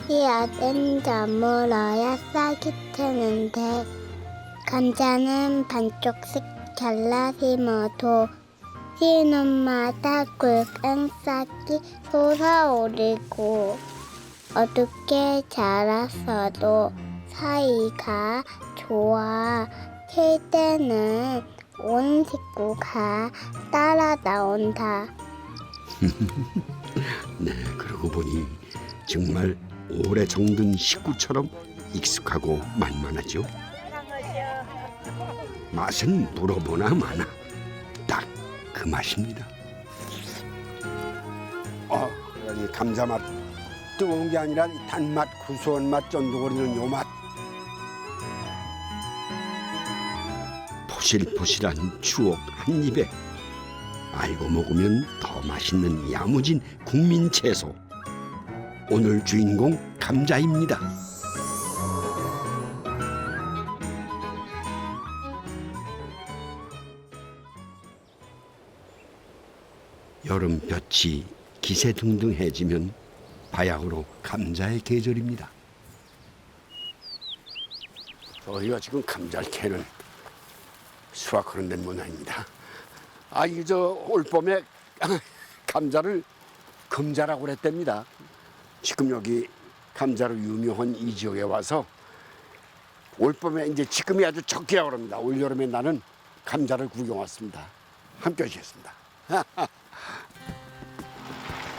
씨앗은 저물어야 싹이 트는데 감자는 반쪽씩 잘라 심어도 씨눈마다 굵은 싹이 솟아오르고 어둡게 자랐어도 사이가 좋아 클 때는 온 식구가 따라 나온다. 네, 그러고 보니 정말 오래 정든 식구처럼 익숙하고 만만하죠. 맛은 물어보나 마나 딱 그 맛입니다. 그러니 감자 맛 뜨거운 게 아니라 이 단맛, 구수한 맛, 쫀득거리는 요 맛. 포실포실한 추억 한 입에 알고 먹으면 더 맛있는 야무진 국민 채소. 오늘 주인공 감자입니다. 여름 볕이 기세등등해지면 바야흐로 감자의 계절입니다. 저희가 지금 감자를 캐는 수확하는 데 모양입니다. 이게 올봄에 감자를 금자라고 그랬답니다. 지금 여기 감자로 유명한 이 지역에 와서 올봄에 이제 지금이 아주 적기라고 합니다. 올여름에 나는 감자를 구경 왔습니다. 함께 하시겠습니다.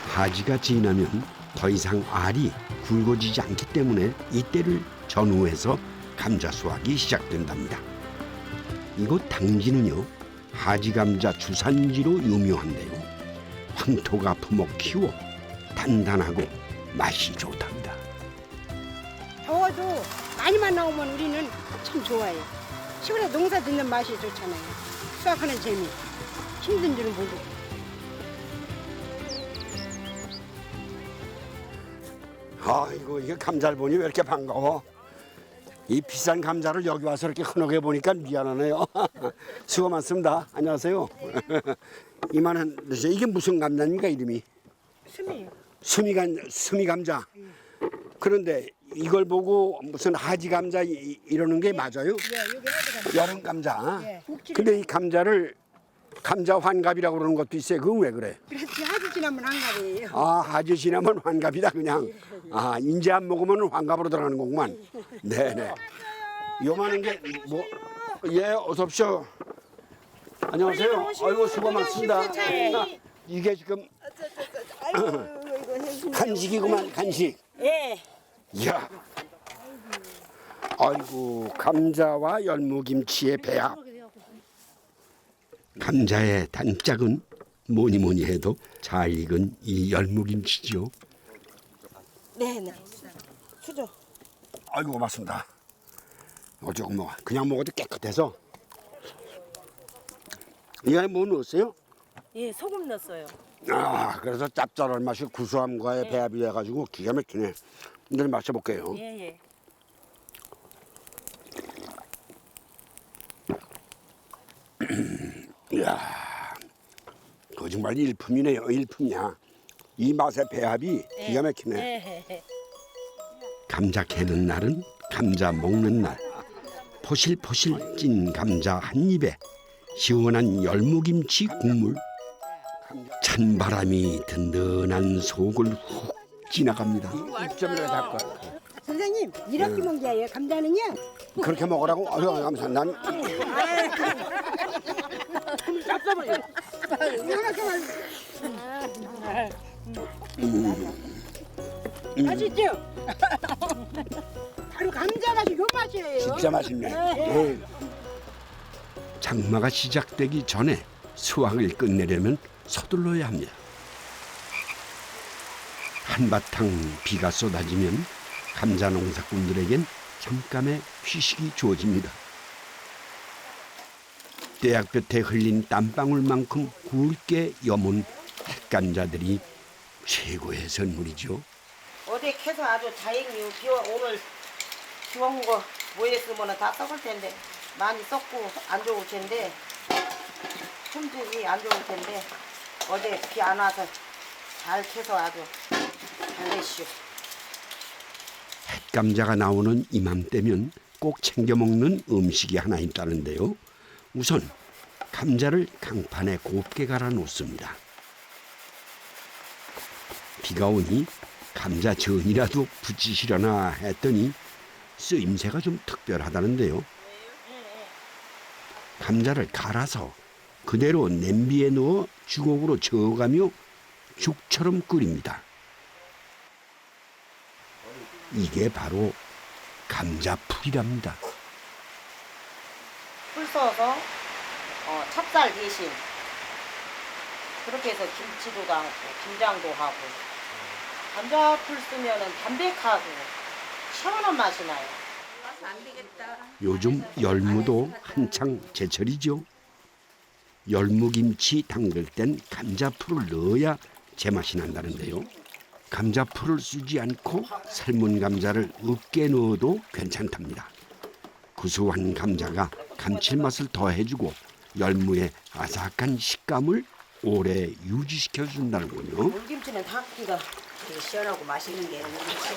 하지가 지나면 더 이상 알이 굵어지지 않기 때문에 이때를 전후해서 감자 수확이 시작된답니다. 이곳 당진은요, 하지 감자 주산지로 유명한데요. 황토가 품어 키워 단단하고 맛이 좋답니다. 더워도 많이만 나오면 우리는 참 좋아해요. 시골에 농사 짓는 맛이 좋잖아요. 수확하는 재미. 힘든 줄은 모르고. 아이고, 이게 감자를 보니 왜 이렇게 반가워? 이 비싼 감자를 여기 와서 이렇게 흔하게 보니까 미안하네요. 수고 많습니다. 안녕하세요. 이만한 이게 무슨 감자입니까, 이름이? 숨이요. 수미 감자. 그런데 이걸 보고 무슨 하지 감자 이러는 게 맞아요? 예, 여기 하지 감자. 여름 감자. 예. 근데 이 감자를 감자 환갑이라고 그러는 것도 있어요. 그건 왜 그래? 그렇지 하지 지나면 한갑이에요. 하지 지나면 환갑이다 그냥. 인제 안 먹으면 환갑으로 들어가는 거구만. 네네. 요만한 게 뭐? 예, 어서 오십시오. 안녕하세요. 아이고 수고 많습니다. 이게 지금 간식이구만 간식. 예. 이야. 아이고 감자와 열무김치의 배합. 감자의 단짝은 뭐니 해도 잘 익은 이 열무김치죠. 네네. 수저. 아이고 고맙습니다. 조금 뭐 그냥 먹어도 깨끗해서. 이 안에 뭐 넣었어요? 예, 소금 넣었어요. 그래서 짭짤한 맛이 구수함과의 네. 배합이 돼가지고 기가 막히네. 이제 마셔볼게요. 예, 예. 이야, 그거 정말 일품이네요. 일품이야. 이 맛의 배합이 기가 막히네. 예. 감자 캐는 날은 감자 먹는 날. 포실포실 찐 감자 한 입에 시원한 열무김치 국물. 찬바람이 든든한 속을 훅 지나갑니다. 입점을 닦고 선생님 이렇게 먹자예요. 감자는요. 그렇게 먹으라고? 아유 감사합니다. 난 맛있죠? 바로 감자 맛이 요 맛이에요. 진짜 맛있네. 장마가 시작되기 전에 수확을 끝내려면 서둘러야 합니다. 한바탕 비가 쏟아지면 감자 농사꾼들에겐 잠깐의 휴식이 주어집니다. 떼약볕에 흘린 땀방울만큼 굵게 여문 햇감자들이 최고의 선물이죠. 어디 캐서 아주 다행이요. 오늘 비 온 거 모였으면 다 썩을 텐데 많이 썩고 안 좋을 텐데 품질이 안 좋을 텐데 어제 비 안 와서 잘 캐서 아주 잘 됐슈. 갓감자가 나오는 이맘때면 꼭 챙겨 먹는 음식이 하나 있다는데요. 우선 감자를 강판에 곱게 갈아 놓습니다. 비가 오니 감자전이라도 부치시려나 했더니 쓰임새가 좀 특별하다는데요. 감자를 갈아서 그대로 냄비에 넣어 주걱으로 저어가며 죽처럼 끓입니다. 이게 바로 감자풀이랍니다. 풀 써서 찹쌀 대신 그렇게 해서 김치도 담고 김장도 하고 감자풀 쓰면은 담백하고 시원한 맛이 나요. 요즘 열무도 한창 제철이죠. 열무김치 담글 땐 감자풀을 넣어야 제맛이 난다는데요. 감자풀을 쓰지 않고 삶은 감자를 으깨 넣어도 괜찮답니다. 구수한 감자가 감칠맛을 더해주고 열무의 아삭한 식감을 오래 유지시켜준다는군요. 물김치는 담기가 되게 시원하고 맛있는 게 물김치.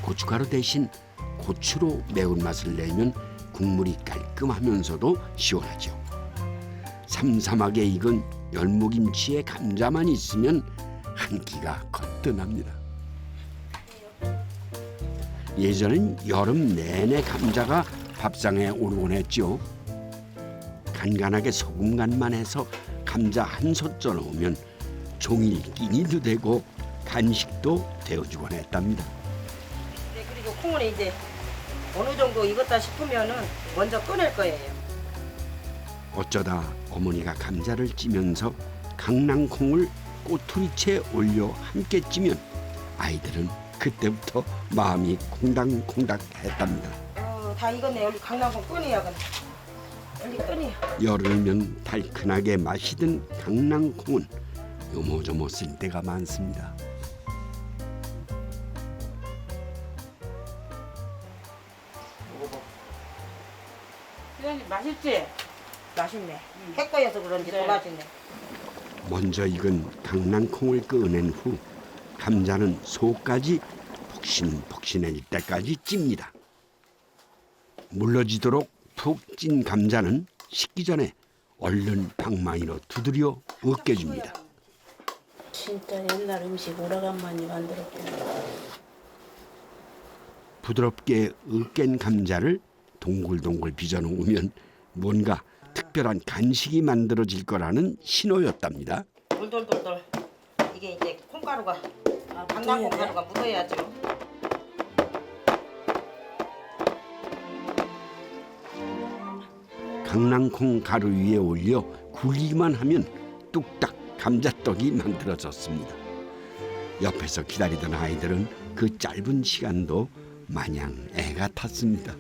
고춧가루 대신 고추로 매운맛을 내면 국물이 깔끔하면서도 시원하죠. 삼삼하게 익은 열무김치에 감자만 있으면 한 끼가 거뜬합니다. 예전엔 여름 내내 감자가 밥상에 오르곤 했죠. 간간하게 소금 간만 해서 감자 한 솥 넣으면 종일 끼니도 되고 간식도 되어주곤 했답니다. 네, 그리고 콩을 이제 어느 정도 익었다 싶으면은 먼저 꺼낼 거예요. 어쩌다 어머니가 감자를 찌면서 강낭콩을 꼬투리채 올려 함께 찌면 아이들은 그때부터 마음이 콩닥콩닥 했답니다. 다 익었네. 여기 강낭콩 꺼내야 돼. 여기 꺼내야. 여름이면 달큰하게 마시던 강낭콩은 요모조모 쓸 때가 많습니다. 맛있지? 맛있네. 핵거여서 그런지 더 맛있네. 먼저 익은 강낭콩을 꺼낸 후 감자는 속까지 폭신폭신해질 때까지 찝니다. 물러지도록 푹 찐 감자는 식기 전에 얼른 방망이로 두드려 으깨줍니다. 진짜 옛날 음식 오래간만에 만들었구나. 부드럽게 으깬 감자를 동글동글 빚어놓으면 뭔가 특별한 간식이 만들어질 거라는 신호였답니다. 돌돌돌돌. 이게 이제 콩가루가 강낭콩 가루가 묻어야죠. 강낭콩 가루 위에 올려 굴리기만 하면 뚝딱 감자떡이 만들어졌습니다. 옆에서 기다리던 아이들은 그 짧은 시간도 마냥 애가 탔습니다.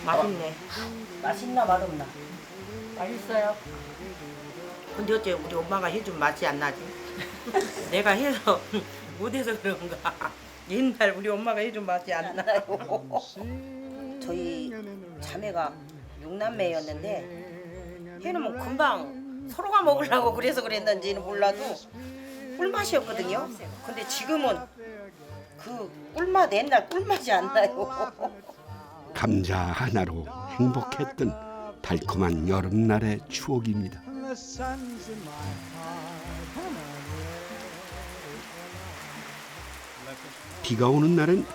맛있네. 맛있나 맛없나? 맛있어요. 근데 어째 우리 엄마가 해준 맛이 안 나지? 내가 해서 못해서 그런가? 옛날 우리 엄마가 해준 맛이 안 나요. 저희 자매가 6남매였는데 해놓으면 금방 서로가 먹으려고 그래서 그랬는지는 몰라도 꿀맛이었거든요. 근데 지금은 그 꿀맛 옛날 꿀맛이 안 나요. 감자 하나로 행복했던 달콤한 여름날의 추억입니다. 비가 오는 날은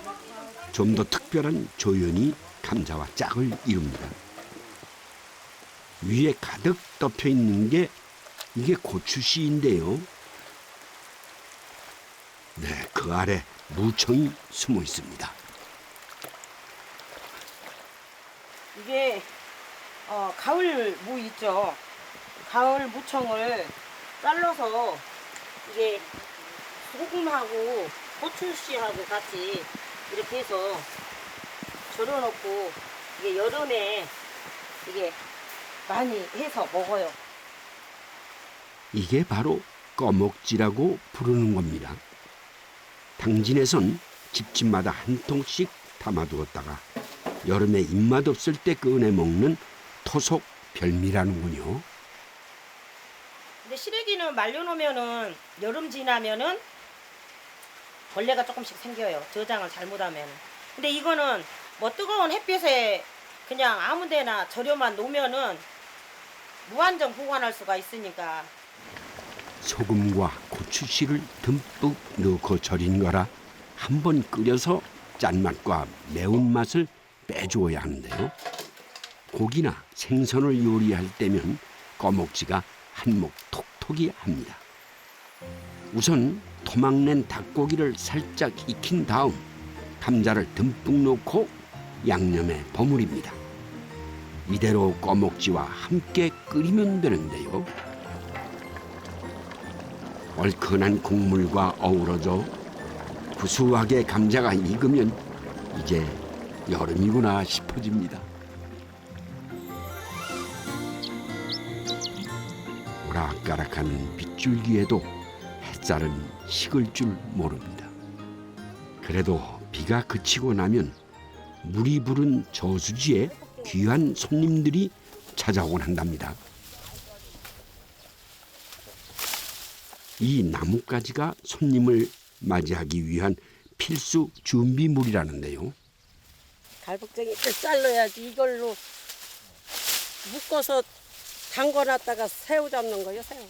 좀 더 특별한 조연이 감자와 짝을 이룹니다. 위에 가득 덮여 있는 게 이게 고추씨인데요. 네, 그 아래 무청이 숨어 있습니다. 이게 가을 무 있죠. 가을 무청을 잘라서 이게 소금하고 고추씨하고 같이 이렇게 해서 절여놓고 이게 여름에 이게 많이 해서 먹어요. 이게 바로 꺼먹지라고 부르는 겁니다. 당진에선 집집마다 한 통씩 담아두었다가 여름에 입맛 없을 때 꺼내 먹는 토속 별미라는군요. 근데 시래기는 말려놓으면은 여름 지나면은 벌레가 조금씩 생겨요. 저장을 잘못하면. 근데 이거는 뭐 뜨거운 햇빛에 그냥 아무데나 절여만 놓으면은 무한정 보관할 수가 있으니까. 소금과 고추씨를 듬뿍 넣고 절인 거라 한번 끓여서 짠맛과 매운맛을 빼주어야 하는데요. 고기나 생선을 요리할 때면 꺼먹지가 한몫 톡톡이 합니다. 우선 토막낸 닭고기를 살짝 익힌 다음 감자를 듬뿍 넣고 양념에 버무립니다. 이대로 꺼먹지와 함께 끓이면 되는데요. 얼큰한 국물과 어우러져 구수하게 감자가 익으면 이제 여름이구나 싶어집니다. 오락가락한 빗줄기에도 햇살은 식을 줄 모릅니다. 그래도 비가 그치고 나면 물이 부른 저수지에 귀한 손님들이 찾아오곤 한답니다. 이 나뭇가지가 손님을 맞이하기 위한 필수 준비물이라는데요. 갈복쟁이 때 잘라야지. 이걸로 묶어서 담궈놨다가 새우 잡는 거요, 새우.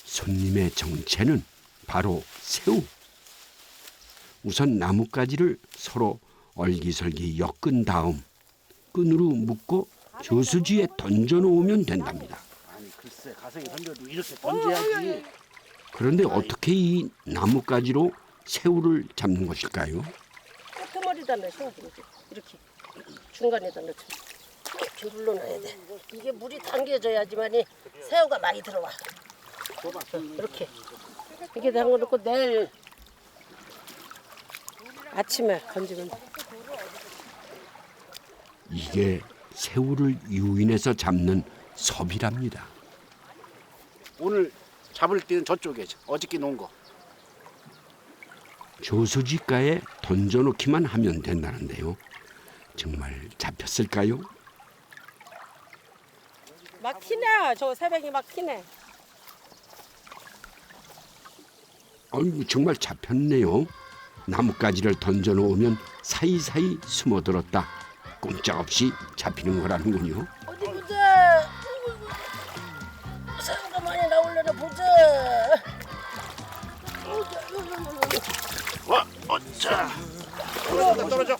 손님의 정체는 바로 새우. 우선 나뭇가지를 서로 얼기설기 엮은 다음 끈으로 묶고 저수지에 던져놓으면 된답니다. 아니 글쎄 가성이 던져도 이렇게 던져야지. 그런데 어떻게 이 나뭇가지로 새우를 잡는 것일까요? 끄머리다 넣어서 이렇게 중간에다 넣죠. 이렇게 눌러놔야 돼. 이게 물이 당겨져야지만이 새우가 많이 들어와. 이렇게 이렇게 담궈놓고 내일 아침에 건지면 돼. 이게 새우를 유인해서 잡는 섭이랍니다. 오늘 잡을 때는 저쪽에 어저께 놓은 거. 저수지가에 던져놓기만 하면 된다는데요. 정말 잡혔을까요? 막 튀네. 저 새벽이 막 튀네. 아이고 정말 잡혔네요. 나뭇가지를 던져놓으면 사이사이 숨어들었다 꼼짝없이 잡히는 거라는군요. 어디 보자. 새우가 많이 나오려나 보자. 와, 어짜. 떨어져.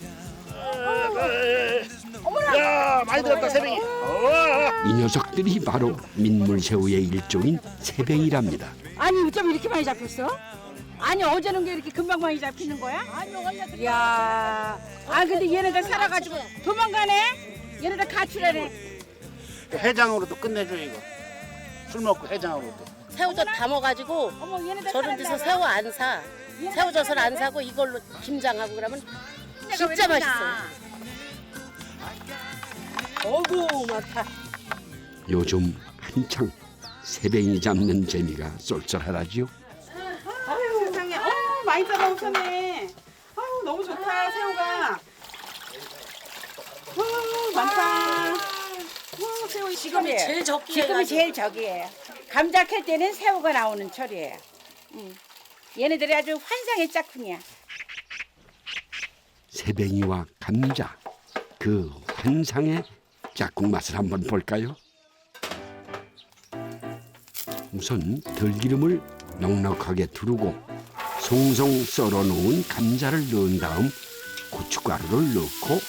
야, 많이 들었다 새뱅이. 이 녀석들이 바로 민물새우의 일종인 새뱅이랍니다. 아니 어쩜 이렇게 많이 잡혔어? 아니 어제는 게 이렇게 금방 많이 잡히는 거야? 아니 원래 야, 아 근데 얘네들 살아가지고 도망가네? 얘네들 가출하네. 해장으로도 끝내줘 이거. 술 먹고 해장으로도. 새우젓 담아가지고 어머 얘네들 저런 데서 새우 안 사. 새우젓을 안 사고 이걸로 김장하고 그러면 진짜 맛있어요. 어구 많다. 요즘 한창 새뱅이 잡는 재미가 쏠쏠하다지요. 아유 세상에, 많이 잡아오셨네. 아유 너무 좋다 새우가. 많다. 새우 지금이 제일 적기 지금이 제일 적이에요. 감자 캘 때는 새우가 나오는 철이에요. 얘네들이 아주 환상의 짝꿍이야. 새뱅이와 감자 그 환상의 짝꿍 맛을 한번 볼까요? 우선 들기름을 넉넉하게 두르고 송송 썰어 놓은 감자를 넣은 다음 고춧가루를 넣고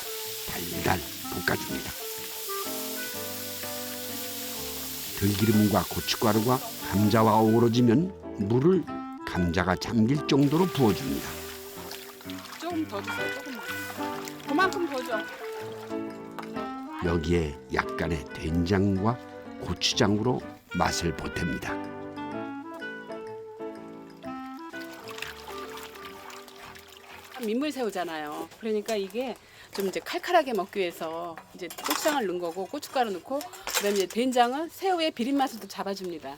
달달 볶아줍니다. 들기름과 고춧가루가 감자와 어우러지면 물을 감자가 잠길 정도로 부어줍니다. 조금 더 주세요. 조금만. 그만큼 더 줘. 여기에 약간의 된장과 고추장으로 맛을 보탭니다. 민물새우잖아요. 그러니까 이게 좀 이제 칼칼하게 먹기 위해서 이제 고추장을 넣은 거고 고춧가루 넣고 그다음에 이제 된장은 새우의 비린 맛을 또 잡아줍니다.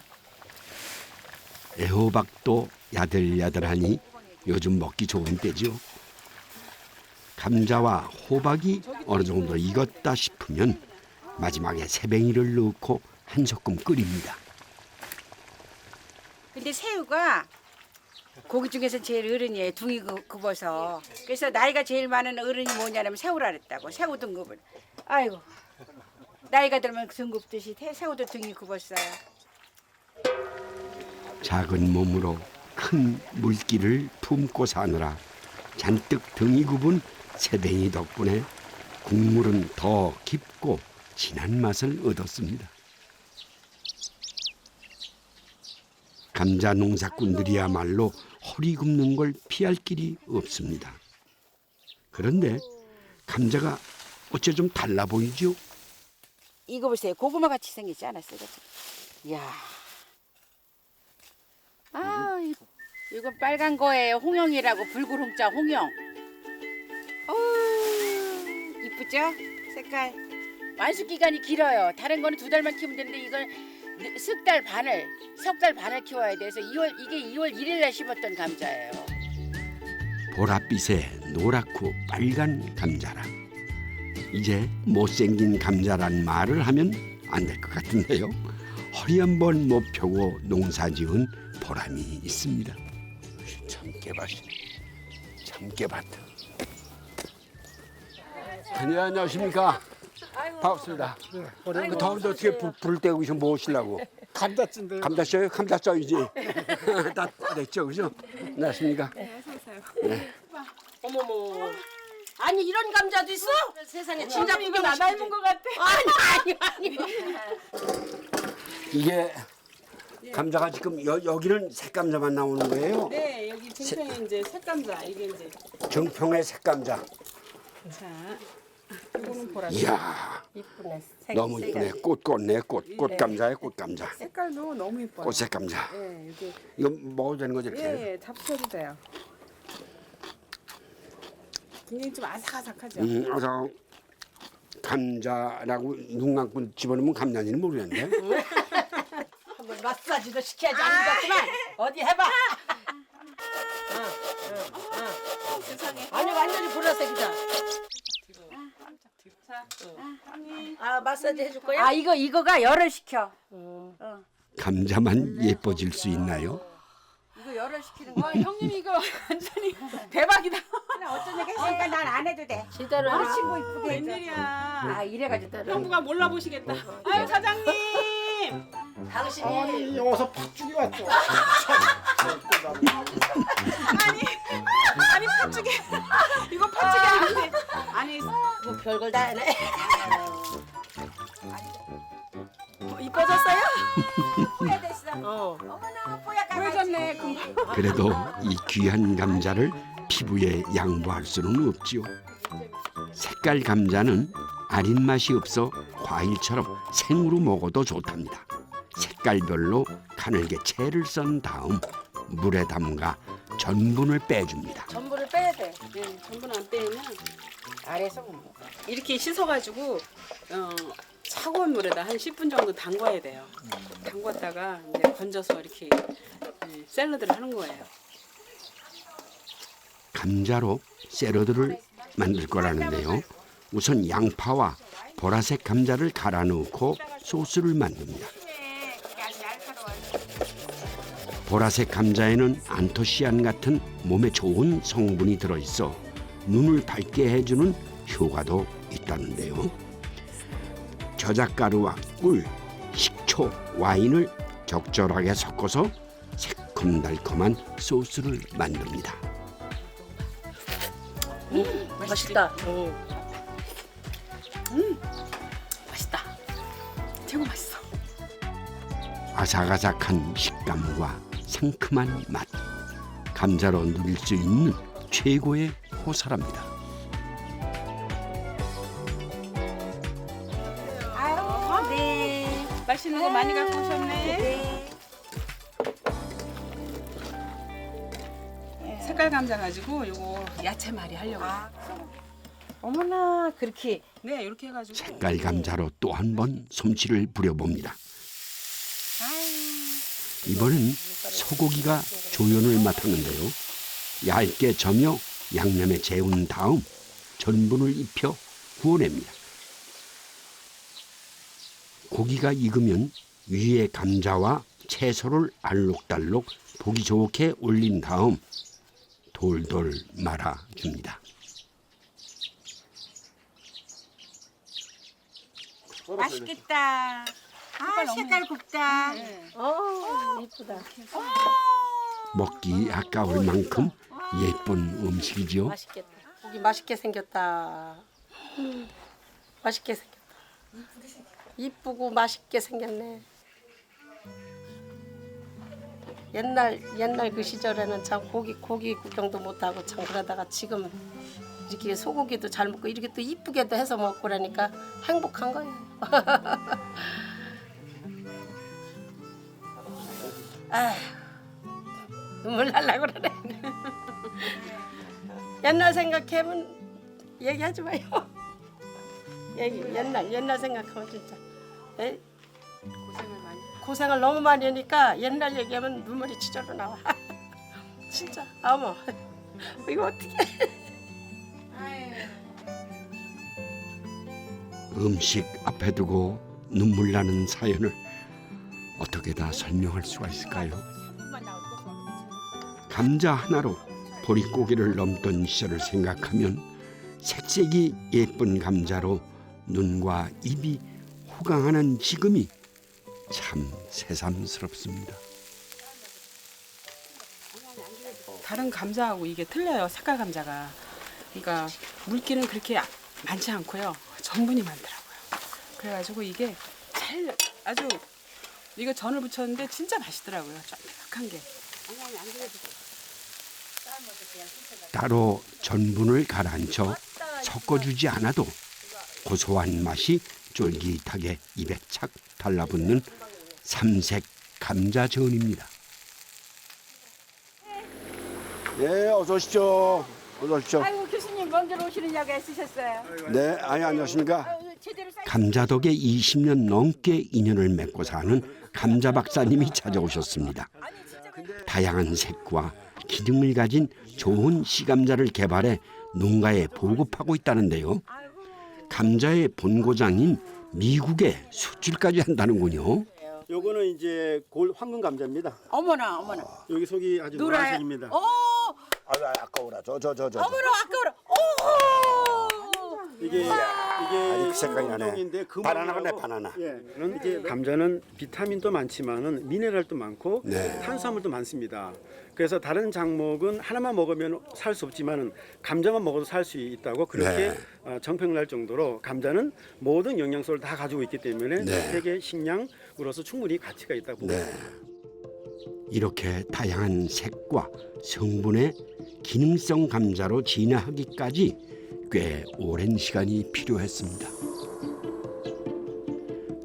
애호박도 야들야들하니 요즘 먹기 좋은 때죠. 감자와 호박이 어느 정도 익었다 싶으면 마지막에 새뱅이를 넣고 한 소끔 끓입니다. 근데 새우가 고기 중에서 제일 어른이에요. 둥이 굽어서. 그래서 나이가 제일 많은 어른이 뭐냐면 새우라 그랬다고. 새우 등급을. 아이고. 나이가 들면 등급듯이 새우도 등이 굽었어요. 작은 몸으로 큰 물기를 품고 사느라 잔뜩 등이 굽은 새댕이 덕분에 국물은 더 깊고 진한 맛을 얻었습니다. 감자 농사꾼들이야말로 허리 굽는 걸 피할 길이 없습니다. 그런데 감자가 어째 좀 달라 보이죠? 이거 보세요. 고구마 같이 생기지 않았어요? 이야. 아, 이거 빨간 거예요. 홍영이라고 붉은 홍자 홍영. 이쁘죠? 색깔. 완숙 기간이 길어요. 다른 거는 2달만 키우면 되는데 이건 석 달 반을 키워야 돼서 이게 2월 1일 날 심었던 감자예요. 보랏빛의 노랗고 빨간 감자라. 이제 못생긴 감자란 말을 하면 안 될 것 같은데요. 허리 한번 못 펴고 농사지은 보람이 있습니다. 참깨밭이 참깨밭. 네, 안녕하십니까. 반갑습니다. 그 더운데 어떻게 불을 떼고 계셔 뭐 하시려고? 감자찐데요. 감자 쪄요? 감자 쪄야지. 다 됐죠, 그죠? 안녕하십니까. 어머머. 아니 이런 감자도 있어? 세상에 진짜 이거 나 닮은 것 같아. 아니. 이게 감자가 지금 여기는 새감자만 나오는 거예요? 네, 여기 정평에 이제 색감자 이게 이제 정평의 새감자. 자, 이거는 보라. 이야, 이쁘네. 너무 이쁘네. 꽃 감자에 꽃 감자. 색깔도 너무 예뻐요. 꽃색 감자. 네, 이게 이거 먹어도 되는 거죠, 이렇게? 예, 잡숴도 돼요. 굉장히 좀 아삭아삭하죠. 그래서 감자라고 눈 감고 집어넣으면 감자인지는 모르겠는데. 한번 마사지도 시켜야지 안 같지만 어디 해봐. 세상에. 아니 완전히 보라색이다. 아 마사지 해줄 거야? 아 이거가 열을 식혀. 감자만 예뻐질 수 있나요? 이거 열을 시키는 거. 형님 이거 완전히 대박이다. 어쩐 얘기 했으니까 난 안 해도 돼. 제대로 우리 해라. 친구 이쁘게 해줘. 웬일이야. 아 이래가지고 형부가 몰라 보시겠다. 아유 사장님. 당신이 여기서 팥죽이 왔죠. 아니 팥죽이 이거 팥죽이 아닌데. 아니 뭐 별걸 다 하네. 이뻐졌어요? 후회됐어. 어. 어머나 뽀얗게 보여졌네 금방. 그래도 이 귀한 감자를 피부에 양보할 수는 없지요. 색깔 감자는 아린 맛이 없어 과일처럼 생으로 먹어도 좋답니다. 색깔별로 가늘게 채를 썬 다음 물에 담가 전분을 빼줍니다. 전부를 빼야 돼. 전분 안 빼면 아래서 뭐. 이렇게 씻어가지고 차가운 물에다 한 10분 정도 담궈야 돼요. 담궜다가 이제 건져서 이렇게 샐러드를 하는 거예요. 감자로 샐러드를 만들 거라는데요. 우선 양파와 보라색 감자를 갈아 넣고 소스를 만듭니다. 보라색 감자에는 안토시안 같은 몸에 좋은 성분이 들어있어 눈을 밝게 해주는 효과도 있다는데요. 저작가루와 꿀, 식초, 와인을 적절하게 섞어서 새콤달콤한 소스를 만듭니다. 맛있다. 맛있다. 최고 맛있어. 아삭아삭한 식감과 상큼한 맛. 감자로 누릴 수 있는 최고의 호사랍니다. 아유 네. 맛있는 거 많이 갖고 오셨네. 색깔 감자 가지고 요거 야채 말이 하려고. 어머나 그렇게. 네, 이렇게 해가지고. 색깔 감자로 또 한 번 솜씨를 부려봅니다. 이번엔 소고기가 조연을 맡았는데요. 얇게 저며 양념에 재운 다음 전분을 입혀 구워냅니다. 고기가 익으면 위에 감자와 채소를 알록달록 보기 좋게 올린 다음 돌돌 말아줍니다. 맛있겠다. 아, 색깔 곱다. 이쁘다. 먹기 아까울 만큼 예쁜 음식이죠. 맛있겠다. 고기 맛있게 생겼다. 맛있게 생겼다. 이쁘고 맛있게 생겼네. 옛날 그 시절에는 참 고기 구경도 못 하고 참 그러다가 지금 이렇게 소고기도 잘 먹고 이렇게 또 이쁘게도 해서 먹고 그러니까 행복한 거예요. 아휴, 눈물 날라 그러네. 옛날 생각하면 얘기하지 마요. 옛날 생각하면 진짜 고생을 너무 많이 하니까 옛날 얘기하면 눈물이 치절로 나와. 진짜 어머 이거 어떻게? 음식 앞에 두고 눈물 나는 사연을 어떻게 다 설명할 수가 있을까요? 감자 하나로 보릿고개를 넘던 시절을 생각하면 색색이 예쁜 감자로 눈과 입이 호강하는 지금이 참 새삼스럽습니다. 다른 감자하고 이게 틀려요. 색깔 감자가. 그러니까 물기는 그렇게 많지 않고요. 전분이 많더라고요. 그래가지고 이게 잘 아주 이거 전을 부쳤는데 진짜 맛있더라고요. 쫀득한 게. 따로 전분을 가라앉혀 섞어주지 않아도 고소한 맛이 쫄깃하게 입에 착 달라붙는 삼색 감자전입니다. 네, 어서 오십시오. 어서 오십시오. 아이고 교수님 먼저 오시느냐고 애쓰셨어요. 네, 안녕하십니까. 제대로 감자덕에 20년 넘게 인연을 맺고 사는 감자 박사님이 찾아오셨습니다. 다양한 색과 기능을 가진 좋은 씨감자를 개발해 농가에 보급하고 있다는데요. 감자의 본고장인 미국에 수출까지 한다는군요. 요거는 이제 황금 감자입니다. 어머나. 여기 속이 아주 노라요. 노란색입니다. 아까워라. 저. 어머나 아까워라. 이게 아직 색깔이 나네. 금종인데 바나나네, 바나나. 예, 이게 감자는 비타민도 많지만은 미네랄도 많고 네. 탄수화물도 많습니다. 그래서 다른 장목은 하나만 먹으면 살 수 없지만은 감자만 먹어도 살 수 있다고 그렇게 정평날 정도로 감자는 모든 영양소를 다 가지고 있기 때문에 네. 세계 식량으로서 충분히 가치가 있다고 봅니다. 네. 이렇게 다양한 색과 성분의 기능성 감자로 진화하기까지 꽤 오랜 시간이 필요했습니다.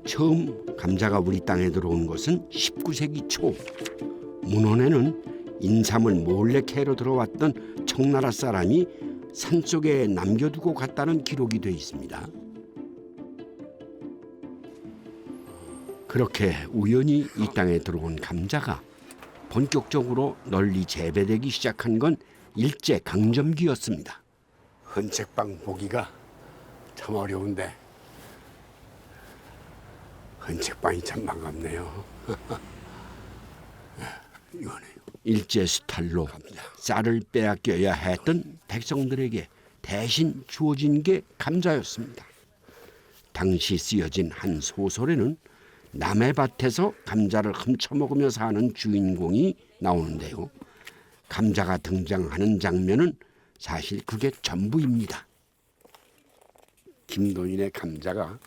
처음 감자가 우리 땅에 들어온 것은 19세기 초. 문헌에는 인삼을 몰래 캐러 들어왔던 청나라 사람이 산속에 남겨두고 갔다는 기록이 되어 있습니다. 그렇게 우연히 이 땅에 들어온 감자가 본격적으로 널리 재배되기 시작한 건 일제 강점기였습니다. 헌책방 보기가 참 어려운데 헌책방이 참 반갑네요. 이거네요. 일제 수탈로 쌀을 빼앗겨야 했던 백성들에게 대신 주어진 게 감자였습니다. 당시 쓰여진 한 소설에는 남의 밭에서 감자를 훔쳐먹으며 사는 주인공이 나오는데요. 감자가 등장하는 장면은 사실 그게 전부입니다. 김도인의 감자가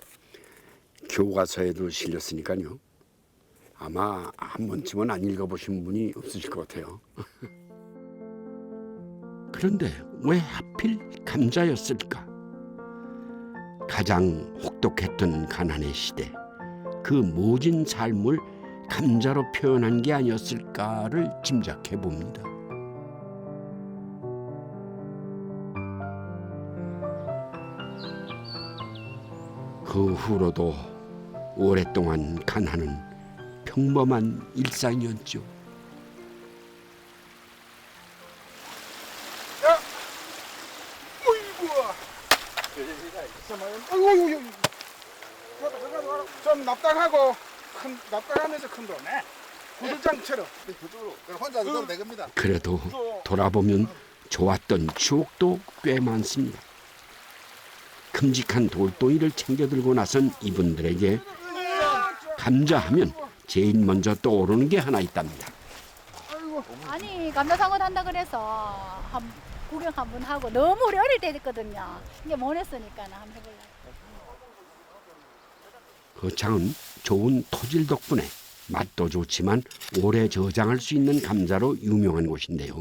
교과서에도 실렸으니까요. 아마 한 번쯤은 안 읽어보신 분이 없으실 것 같아요. 그런데 왜 하필 감자였을까? 가장 혹독했던 가난의 시대, 그 모진 삶을 감자로 표현한 게 아니었을까를 짐작해 봅니다. 그 후로도 오랫동안 가난은 평범한 일상이었죠. 어이구, 좀 납작하고 납작하면서 큰 돈. 구들장처럼. 혼자 넣으면 되겁니다. 그래도 돌아보면 좋았던 추억도 꽤 많습니다. 큼직한 돌덩이를 챙겨 들고 나선 이분들에게 감자하면 제일 먼저 떠오르는 게 하나 있답니다. 아니 감자상어 한다 그래서 구경 한번 하고 너무 우리 어릴 때 됐거든요. 이게 못 했으니까 한번 해볼래. 거창은 좋은 토질 덕분에 맛도 좋지만 오래 저장할 수 있는 감자로 유명한 곳인데요.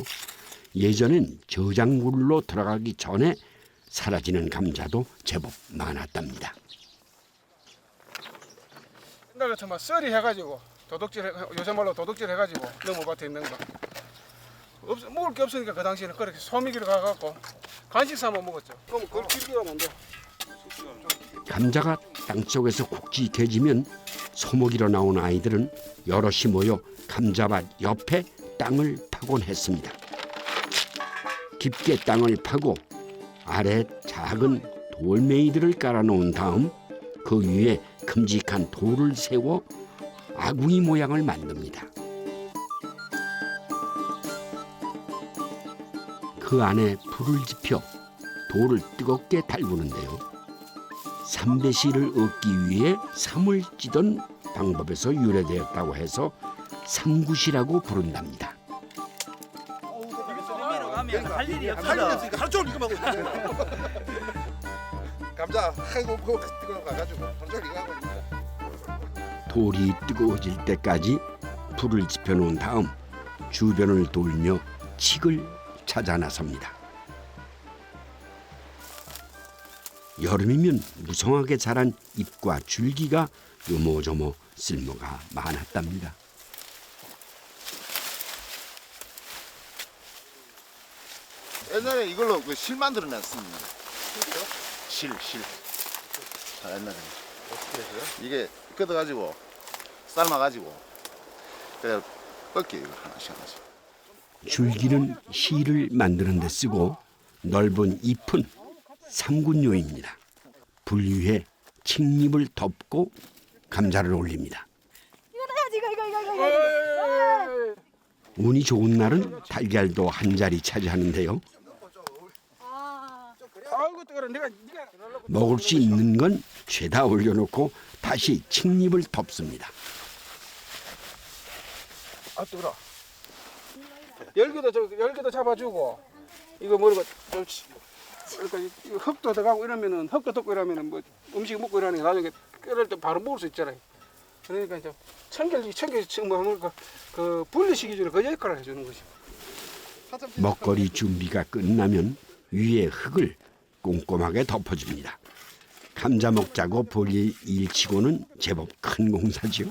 예전엔 저장물로 들어가기 전에 사라지는 감자도 제법 많았답니다. 옛날 같으면 썰이 해가지고 요새 말로 도둑질 해가지고 넘어밭에 있는 거. 먹을 게 없으니까 그 당시에는 그렇게 소미기로 가갖고 간식 삼아 먹었죠. 그럼 그걸 길게 안 돼. 감자가 땅속에서 굵직해지면 소모기로 나온 아이들은 여럿이 모여 감자밭 옆에 땅을 파곤 했습니다. 깊게 땅을 파고 아래 작은 돌멩이들을 깔아놓은 다음 그 위에 큼직한 돌을 세워 아궁이 모양을 만듭니다. 그 안에 불을 지펴 돌을 뜨겁게 달구는데요. 삼배시를 얻기 위해 삼을 찌던 방법에서 유래되었다고 해서 삼굿이라고 부른답니다. 할 일이 없으니까 하루 종일 이거 하고 감자 아이고 그거 뜨거워 가가지고 하루 종일 이거 하고 있습니다. 돌이 뜨거워질 때까지 불을 지펴놓은 다음 주변을 돌며 칡을 찾아 나섭니다. 여름이면 무성하게 자란 잎과 줄기가 요모조모 쓸모가 많았답니다. 옛날에 이걸로 그 실 만들어냈습니다. 실. 옛날에 이게 끄덕가지고 삶아가지고 그냥 뻗게 이거 하나씩. 줄기는 실을 만드는 데 쓰고 넓은 잎은 삼군요입니다. 불 위에 칡잎을 덮고 감자를 올립니다. 운이 좋은 날은 달걀도 한 자리 차지하는데요. 먹을 수 있는 건 죄다 올려놓고 다시 칡잎을 덮습니다. 아 뜨거라. 열기도 잡아주고 이거 뭐고 그러니까 흙도 들어가고 이러면은 흙도 덮고 이러면은 뭐 음식 먹고 이러니까 나중에 끓일 때 바로 먹을 수 있잖아요. 그러니까 이제 청결 그 분리식 기준으로 그 역할을 해주는 거죠. 먹거리 준비가 끝나면 위에 흙을 꼼꼼하게 덮어줍니다. 감자 먹자고 벌일 일치고는 제법 큰 공사지요.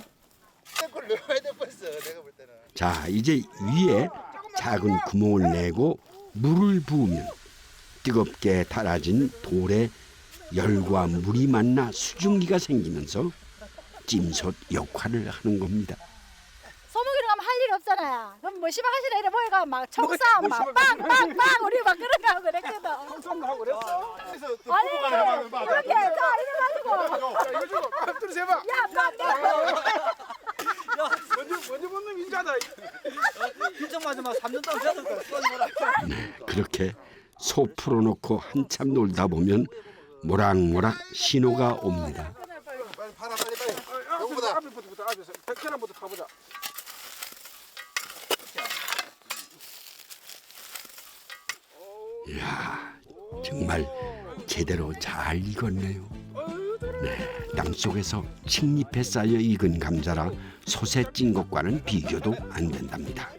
자, 이제 위에 작은 구멍을 내고 물을 부으면 뜨겁게 달아진 돌에 열과 물이 만나 수증기가 생기면서 찜솥 역할을 하는 겁니다. 소고기를 가면 할 일 없잖아요. 그럼 뭐 시방하시라 이래 뭐가 막 총싸움 막 빵빵빵 우리 막 그런 거 하고 그랬거든. 총싸움 하고 그랬어? 아니 그렇게 자 이래가지고 이거 주고 둘이 세봐. 야 빵 먼저 먹는 민자다. 힐정마지막 3년 동안 계속 써줘라. 네, 그렇게 소 풀어놓고 한참 놀다 보면 모락모락 신호가 옵니다. 빨리 팔아 빨리. 여기보다 앞에부터 앞에서 계란부터 타보자. 이야, 정말 제대로 잘 익었네요. 네, 땅속에서 칡잎에 쌓여 익은 감자라 솥에 찐 것과는 비교도 안 된답니다.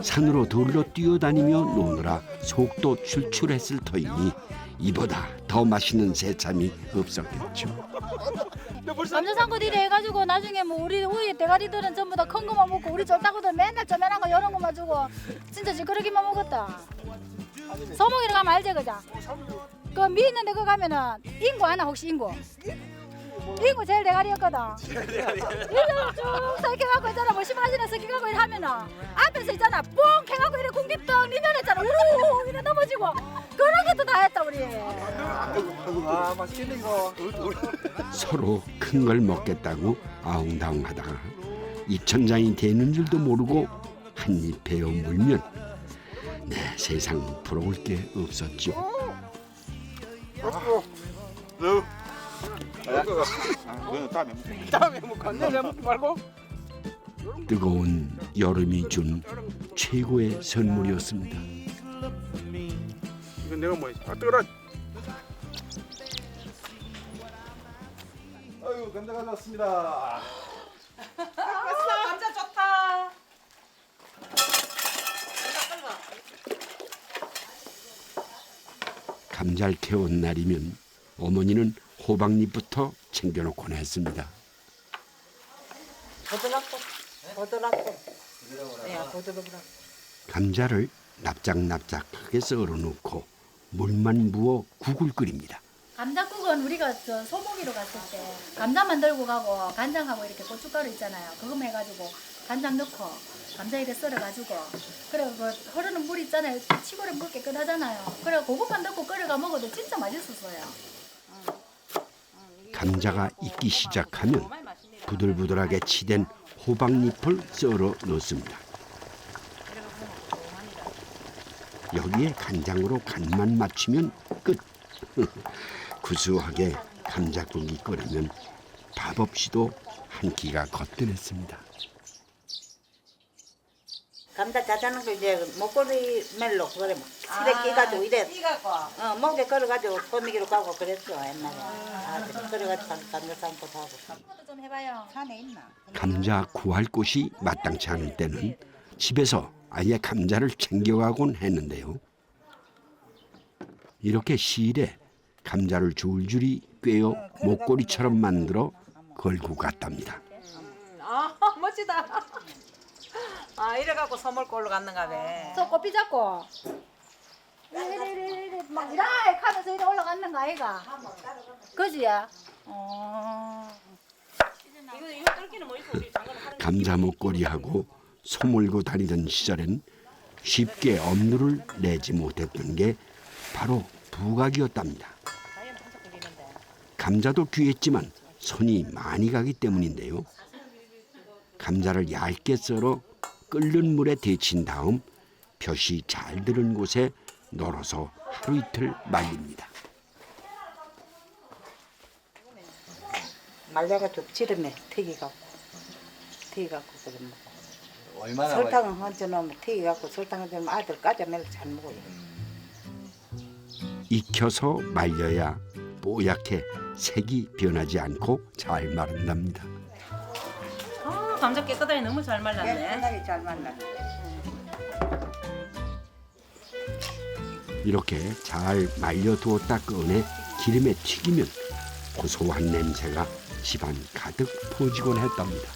산으로 들로 뛰어다니며 노느라 속도 출출했을 터이니 이보다 더 맛있는 새참이 없었겠죠. 감자상구들이 해가지고 나중에 뭐 우리 우리 대가리들은 전부 다 큰 거만 먹고 우리 쫄따구들 맨날 쪼매난 거 이런 거만 주고 진짜 지그러기만 먹었다. 소목이를 가면 알지 그자? 그 미 있는데 그 가면은 인구 아나 혹시 인구? 인구 제일 대가리였거든. 이리로 쭉 서해갖고 있잖아. 뭐 심하지나 서해갖고 이러면은 앞에서 있잖아. 뽕 해갖고 이래 공기떡 리면했잖아. 우르르 이래 넘어지고 그런 것도 다 했다 우리. 아 맛있겠네 이거. 서로 큰 걸 먹겠다고 아웅다웅하다가 입천장이 되는 줄도 모르고 한 입 베어 물면 네, 세상 부러울 게 없었죠. 그거는 다음에 먹자. 다음에 뭐 건네려 먹지 말고. 뜨거운 여름이 준 최고의 선물이었습니다. 이건 내가 뭐 뜨거라. 아유 감자 가져왔습니다. 감자 좋다. 감자를 캐온 날이면 어머니는 호박잎부터 챙겨놓곤 했습니다. 보드랍고. 야, 보드랍고. 감자를 납작납작하게 썰어 놓고 물만 부어 국을 끓입니다. 감자국은 우리가 저 소고기로 갔을 때 감자 만들고 가고 간장하고 이렇게 고춧가루 있잖아요. 그거 해가지고 간장 넣고 감자 이렇게 썰어가지고 그리고 그 흐르는 물 있잖아요. 치고를 물 깨끗하잖아요. 그래 그것만 넣고 끓여가 먹어도 진짜 맛있었어요. 감자가 익기 시작하면 부들부들하게 치댄 호박잎을 썰어 넣습니다. 여기에 간장으로 간만 맞추면 끝. 구수하게 감자국이 끓으면 밥 없이도 한 끼가 거뜬했습니다. 감자 자자는 거 이제 목걸이 멜로 그래 막 실에 끼가지고 이래 목에 걸어가지고 거미기로 가고 그랬죠 옛날에. 그래가지고 감자 삶고 하고. 좀 해봐요. 산에 있나? 감자 구할 곳이 마땅치 않을 때는 집에서 아예 감자를 챙겨가곤 했는데요. 이렇게 실에 감자를 줄줄이 꿰어 목걸이처럼 만들어 걸고 갔답니다. 아, 멋지다. 아, 이래갖고 선물꼴로 갔는가 봐. 저 꽃피 잡고 이래 막 이래 하면서 이래 올라갔는 거 아이가? 그지야? 이거 뚫기는 뭐 있어? 우리 장갑을 하는 감자 목걸이하고 소몰고 다니던 시절엔 쉽게 엄두를 내지 못했던 게 바로 부각이었답니다. 감자도 귀했지만 손이 많이 가기 때문인데요. 감자를 얇게 썰어 끓는 물에 데친 다음 볕이 잘 드는 곳에 널어서 하루 이틀 말립니다. 말려가지고 지름에 튀기갖고 그래 먹어. 얼마나 설탕을 얹어 놓으면 튀기갖고 설탕을 얹으면 아들 까자매를 잘 먹어요. 익혀서 말려야 뽀얗게 색이 변하지 않고 잘 마른답니다. 아, 감자 깨끗하게 너무 잘 말랐네. 깨끗하게 잘 말라. 이렇게 잘 말려두었다 꺼내 기름에 튀기면 고소한 냄새가 집안 가득 퍼지곤 했답니다.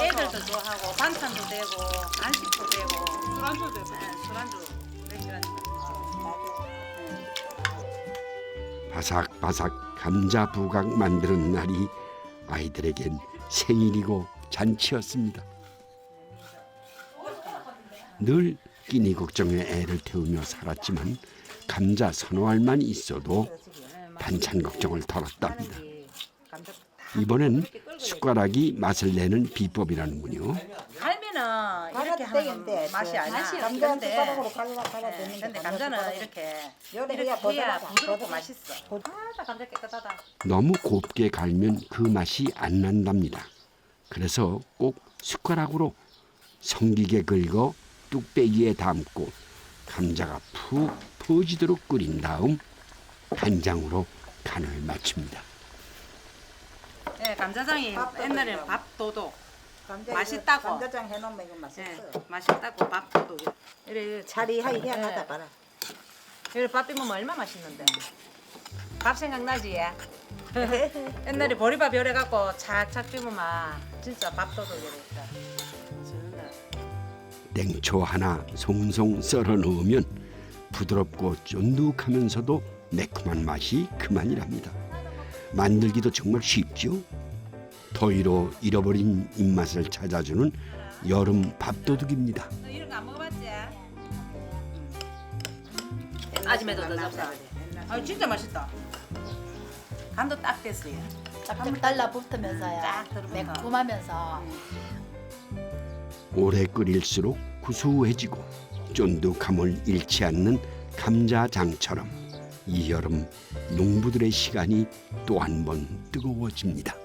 애들도 좋아하고 반찬도 되고 간식도 되고 술안주도 되고 술안주 맥주안주. 바삭바삭 감자 부각 만드는 날이 아이들에겐 생일이고 잔치였습니다. 늘 끼니 걱정에 애를 태우며 살았지만 감자 선호알만 있어도 반찬 걱정을 덜었답니다. 이번엔 숟가락이 맛을 내는 비법이라는군요. 갈면은 이렇게 하는 맛이 아니야. 근데 감자는 이렇게 해야 부드럽고 맛있어. 아, 감자 깨끗하다. 너무 곱게 갈면 그 맛이 안 난답니다. 그래서 꼭 숟가락으로 성기게 긁어 뚝배기에 담고 감자가 푹 퍼지도록 끓인 다음 간장으로 간을 맞춥니다. 네, 감자장이 옛날에는 밥도둑 맛있다고. 감자장 해놓으면 이거 맛있어요. 네, 맛있다고 밥도둑. 이래 자리하이 희한하다 봐라. 이래 밥 비우면 얼마 맛있는데. 밥 생각나지? 옛날에 보리밥 열해갖고 착착 비우면 진짜 밥도둑이랬다. 냉초 하나 송송 썰어 넣으면 부드럽고 쫀득하면서도 매콤한 맛이 그만이랍니다. 만들기도 정말 쉽죠. 더위로 잃어버린 입맛을 찾아주는 여름 밥도둑입니다. 너 이런 거 안 먹어봤지? 아줌마도 더 잡숴야 돼. 아, 진짜 맛있다. 간도 딱 됐어요. 한번 달라붙으면서요. 매콤하면서. 오래 끓일수록 구수해지고 쫀득함을 잃지 않는 감자장처럼 이 여름 농부들의 시간이 또 한 번 뜨거워집니다.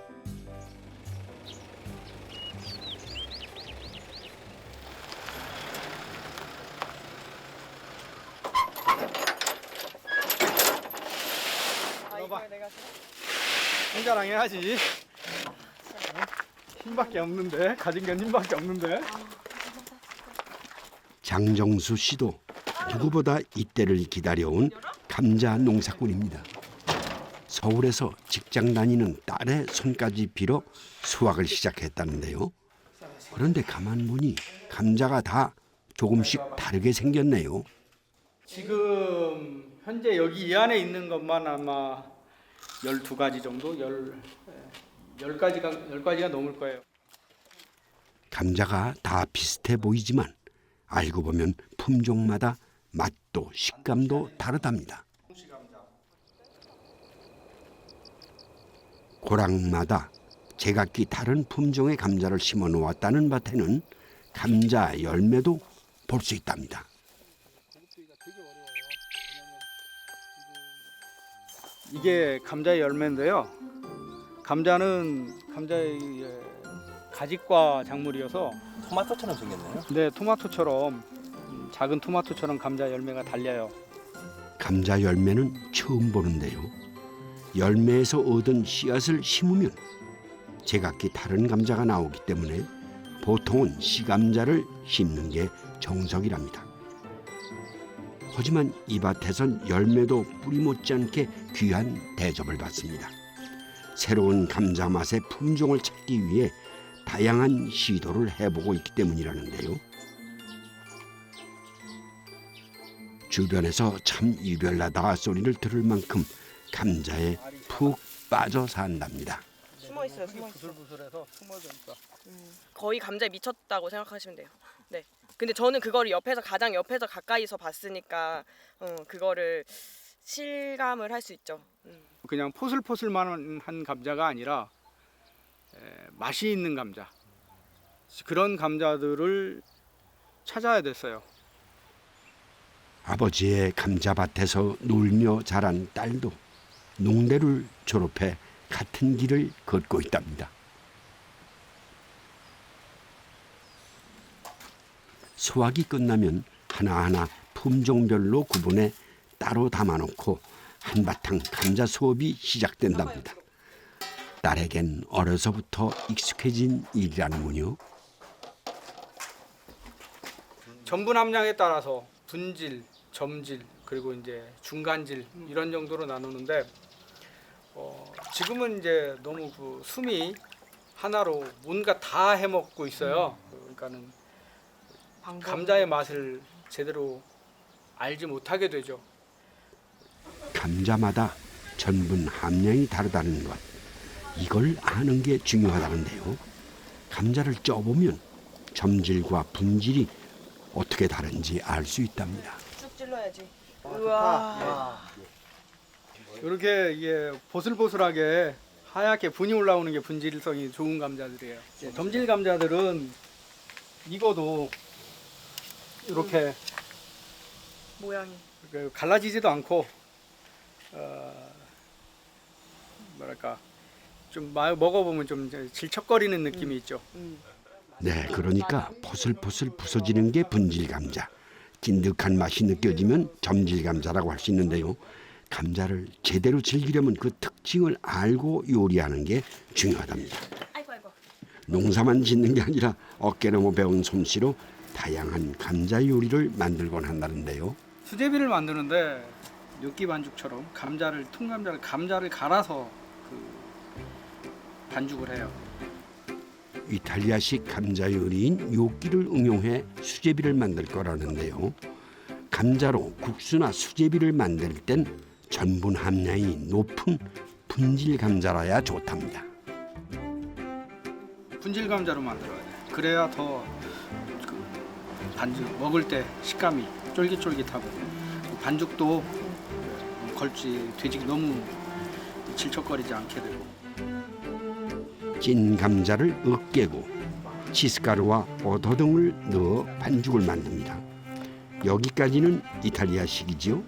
혼자랑 해야지. 힘밖에 없는데, 가진 건 힘밖에 없는데. 장정수 씨도 누구보다 이때를 기다려온 감자 농사꾼입니다. 서울에서 직장 다니는 딸의 손까지 빌어 수확을 시작했다는데요. 그런데 가만 보니 감자가 다 조금씩 다르게 생겼네요. 지금 현재 여기 이 안에 있는 것만 아마 12가지 정도? 10가지가 넘을 거예요. 감자가 다 비슷해 보이지만 알고 보면 품종마다 맛도 식감도 다르답니다. 고랑마다 제각기 다른 품종의 감자를 심어 놓았다는 밭에는 감자 열매도 볼 수 있답니다. 이게 감자의 열매인데요. 감자는 감자의 가지과 작물이어서 토마토처럼 생겼네요. 네, 토마토처럼 작은 토마토처럼 감자 열매가 달려요. 감자 열매는 처음 보는데요. 열매에서 얻은 씨앗을 심으면 제각기 다른 감자가 나오기 때문에 보통은 씨감자를 심는 게 정석이랍니다. 하지만 이 밭에선 열매도 뿌리 못지않게 귀한 대접을 받습니다. 새로운 감자 맛의 품종을 찾기 위해 다양한 시도를 해보고 있기 때문이라는데요. 주변에서 참 유별나다 소리를 들을 만큼 감자에 푹 빠져 산답니다. 숨어 있어요. 숨어 있어. 부슬부슬해서 숨어져 있어. 거의 감자에 미쳤다고 생각하시면 돼요. 네. 근데 저는 그거를 가장 옆에서 가까이서 봤으니까 그거를 실감을 할 수 있죠. 그냥 포슬포슬만 한 감자가 아니라 맛이 있는 감자. 그런 감자들을 찾아야 됐어요. 아버지의 감자밭에서 놀며 자란 딸도 농대를 졸업해 같은 길을 걷고 있답니다. 수확이 끝나면 하나하나 품종별로 구분해 따로 담아놓고 한바탕 감자 수업이 시작된답니다. 딸에겐 어려서부터 익숙해진 일이라는군요. 전분 함량에 따라서 분질, 점질, 그리고 이제 중간질 이런 정도로 나누는데 지금은 이제 너무 그 숨이 하나로 뭔가 다 해먹고 있어요. 그러니까는 감자의 맛을 제대로 알지 못하게 되죠. 감자마다 전분 함량이 다르다는 것, 이걸 아는 게 중요하다는데요. 감자를 쪄보면 점질과 분질이 어떻게 다른지 알 수 있답니다. 쭉 찔러야지. 우와. 이렇게 이게 보슬보슬하게 하얗게 분이 올라오는 게 분질성이 좋은 감자들이에요. 점질 감자들은 익어도 이렇게 모양이 갈라지지도 않고 뭐랄까 좀 먹어보면 좀 질척거리는 느낌이 있죠. 네, 그러니까 포슬포슬 부서지는 게 분질 감자, 찐득한 맛이 느껴지면 점질 감자라고 할 수 있는데요. 감자를 제대로 즐기려면 그 특징을 알고 요리하는 게 중요하답니다. 농사만 짓는 게 아니라 어깨너머 배운 솜씨로 다양한 감자 요리를 만들곤 한다는데요. 수제비를 만드는데 뇨끼 반죽처럼 감자를 갈아서 반죽을 해요. 이탈리아식 감자 요리인 요끼를 응용해 수제비를 만들 거라는데요. 감자로 국수나 수제비를 만들 땐 전분 함량이 높은 분질 감자라야 좋답니다. 분질 감자로 만들어야 돼. 그래야 더 반죽 먹을 때 식감이 쫄깃쫄깃하고 반죽도 걸지 되지 너무 질척거리지 않게 되고. 찐 감자를 으깨고 치즈가루와 버터 등을 넣어 반죽을 만듭니다. 여기까지는 이탈리아식이지요.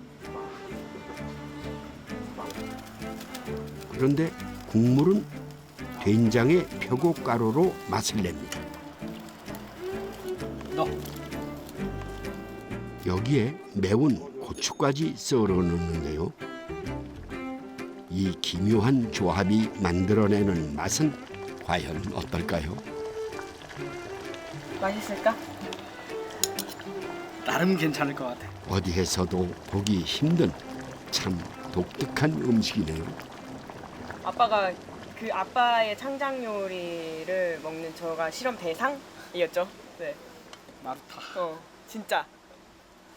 그런데 국물은 된장의 표고가루로 맛을 냅니다. 여기에 매운 고추까지 썰어 넣는데요. 이 기묘한 조합이 만들어내는 맛은 과연 어떨까요? 맛있을까? 나름 괜찮을 것 같아. 어디에서도 보기 힘든 참 독특한 음식이네요. 아빠가 그 아빠의 창작 요리를 먹는 저가 실험 대상이었죠. 네. 마르타. 진짜.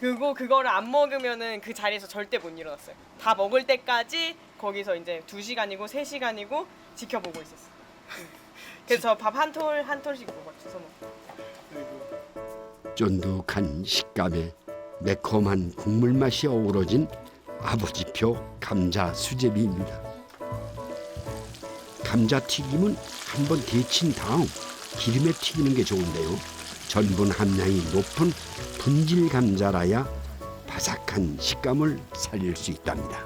그리고 그거를 안 먹으면은 그 자리에서 절대 못 일어났어요. 다 먹을 때까지 거기서 이제 2시간이고 3시간이고 지켜보고 있었어요. 그래서 밥 한 톨씩 주워 먹고. 쫀득한 식감에 매콤한 국물 맛이 어우러진 아버지표 감자 수제비입니다. 감자튀김은 한번 데친 다음 기름에 튀기는 게 좋은데요. 전분 함량이 높은 분질 감자라야 바삭한 식감을 살릴 수 있답니다.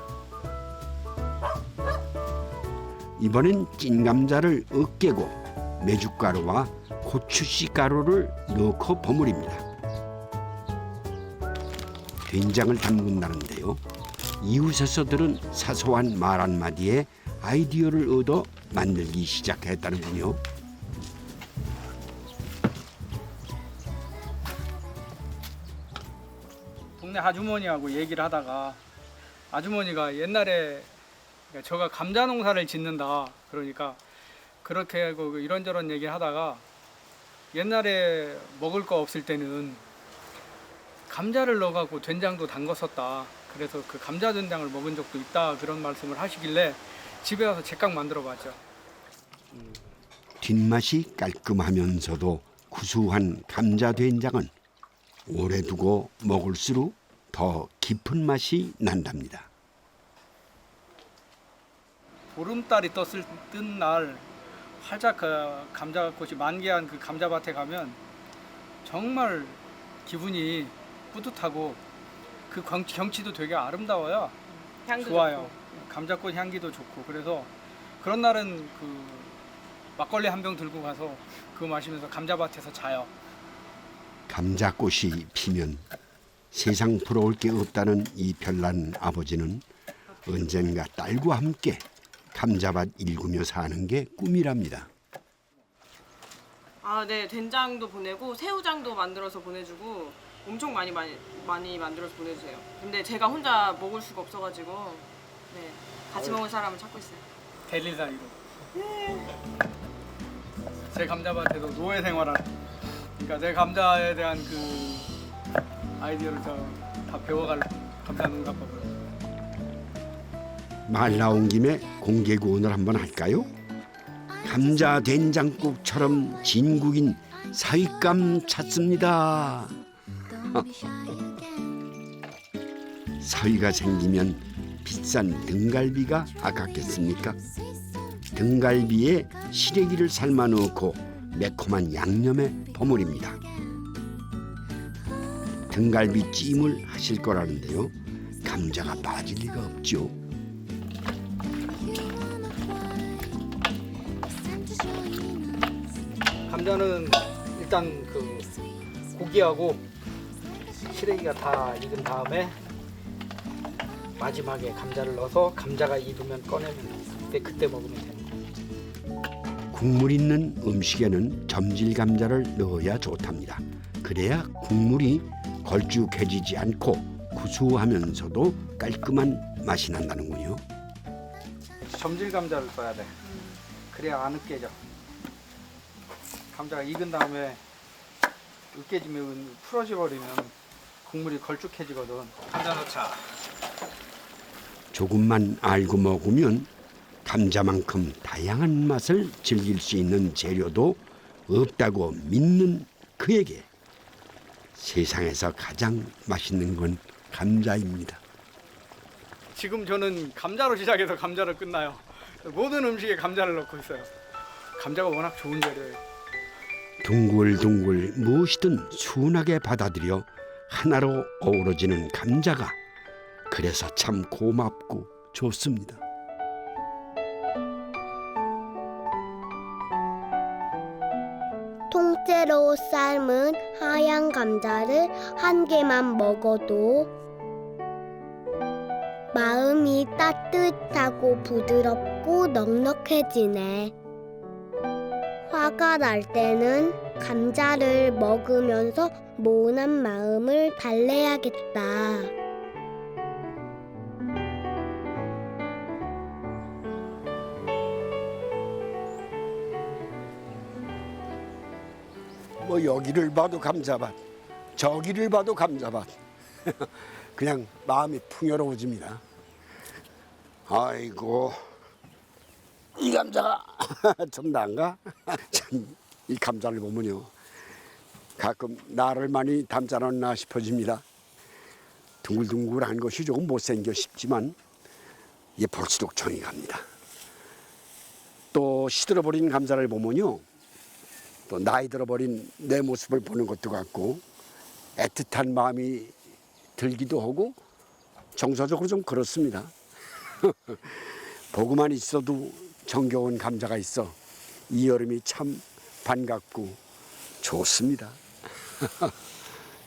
이번엔 찐 감자를 으깨고 메주가루와 고추씨 가루를 넣고 버무립니다. 된장을 담근다는데요. 이웃에서 들은 사소한 말 한마디에 아이디어를 얻어 만들기 시작했다는군요. 동네 아주머니하고 얘기를 하다가 아주머니가 옛날에 저가 감자 농사를 짓는다 그러니까 그렇게 하고 이런저런 얘기를 하다가 옛날에 먹을 거 없을 때는 감자를 넣어갖고 된장도 담궜었다. 그래서 그 감자 된장을 먹은 적도 있다 그런 말씀을 하시길래 집에 와서 제깍 만들어봤죠. 뒷맛이 깔끔하면서도 구수한 감자 된장은 오래 두고 먹을수록 더 깊은 맛이 난답니다. 보름달이 뜬 날 활짝 그 감자꽃이 만개한 그 감자밭에 가면 정말 기분이 뿌듯하고 그 경치도 되게 아름다워요. 향도 좋아요. 좋고. 감자꽃 향기도 좋고 그래서 그런 날은 그 막걸리 한 병 들고 가서 그거 마시면서 감자밭에서 자요. 감자꽃이 피면 세상 부러울 게 없다는 이 별난 아버지는 언젠가 딸과 함께 감자밭 일구며 사는 게 꿈이랍니다. 아, 네. 된장도 보내고 새우장도 만들어서 보내주고 엄청 많이 만들어서 보내주세요. 근데 제가 혼자 먹을 수가 없어가지고 네, 같이 먹을 사람을 찾고 있어요. 데릴 사이로. 제 감자밭에서 노예 생활하는. 그러니까 내 감자에 대한 그 아이디어를 다 배워갈 감자 농사법을. 말 나온 김에 공개 구원을 한번 할까요? 감자 된장국처럼 진국인 사윗감 찾습니다. 사위가 생기면 비싼 등갈비가 아깝겠습니까? 등갈비에 시래기를 삶아 넣고 매콤한 양념에 버무립니다. 등갈비 찜을 하실 거라는데요. 감자가 빠질 리가 없죠. 감자는 일단 그 고기하고 시래기가 다 익은 다음에 마지막에 감자를 넣어서 감자가 익으면 꺼내면 그때 먹으면 되는 거예요. 국물 있는 음식에는 점질 감자를 넣어야 좋답니다. 그래야 국물이 걸쭉해지지 않고 구수하면서도 깔끔한 맛이 난다는군요. 점질 감자를 써야 돼. 그래야 안 으깨져. 감자가 익은 다음에 으깨지면 풀어져 버리면 국물이 걸쭉해지거든. 감자 넣자. 조금만 알고 먹으면 감자만큼 다양한 맛을 즐길 수 있는 재료도 없다고 믿는 그에게 세상에서 가장 맛있는 건 감자입니다. 지금 저는 감자로 시작해서 감자로 끝나요. 모든 음식에 감자를 넣고 있어요. 감자가 워낙 좋은 재료예요. 둥글둥글 무엇이든 순하게 받아들여 하나로 어우러지는 감자가 그래서 참 고맙고 좋습니다. 통째로 삶은 하얀 감자를 한 개만 먹어도 마음이 따뜻하고 부드럽고 넉넉해지네. 화가 날 때는 감자를 먹으면서 모난 마음을 달래야겠다. 뭐 여기를 봐도 감자밭, 저기를 봐도 감자밭. 그냥 마음이 풍요로워집니다. 아이고, 이 감자가 좀 난가? 참, 이 감자를 보면요, 가끔 나를 많이 닮지 않았나 싶어집니다. 둥글둥글한 것이 조금 못생겨 싶지만 이게 볼수록 정이 갑니다. 또 시들어버린 감자를 보면요, 또 나이 들어버린 내 모습을 보는 것도 같고 애틋한 마음이 들기도 하고 정서적으로 좀 그렇습니다. 보고만 있어도 정겨운 감자가 있어 이 여름이 참 반갑고 좋습니다.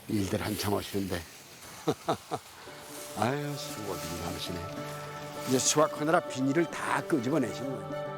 일들 한참 하시는데 아유 수고들 많으시네. 이제 수확하느라 비닐을 다 끄집어내시는 거예요.